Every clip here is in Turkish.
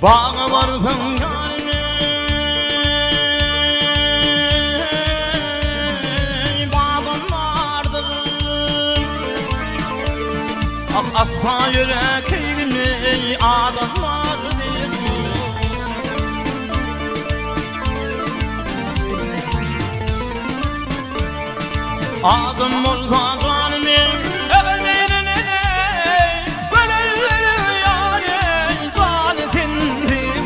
Bağa varsın yarime, bağım vardır. Asla yürek eğilmeyi adam vardır. Adım olsa canım evvelmenin böyle yani can tindim.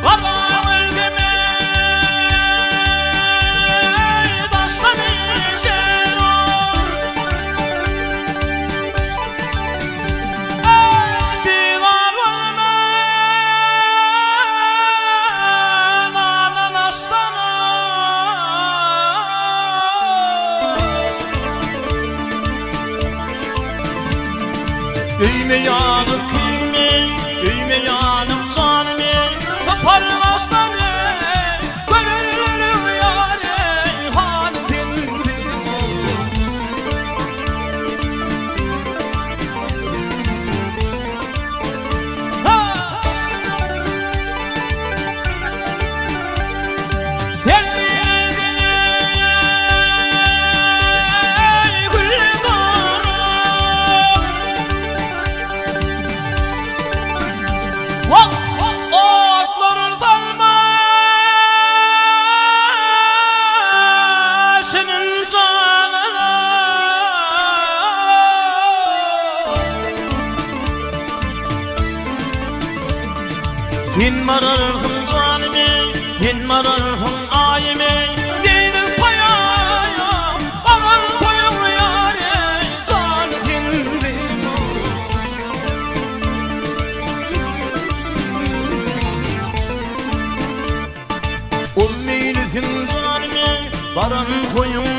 Babam ülkeme taşlamışım. Üyme yanıp üyme yanıp canım kaparmazlar gönüllü yâre halindin. Otlar dalma senin canına, sen mararhın canime, sen mararhın ayime, deniz payaya aman koyun yâre can tindim. Ol meylisin canime, baran koyun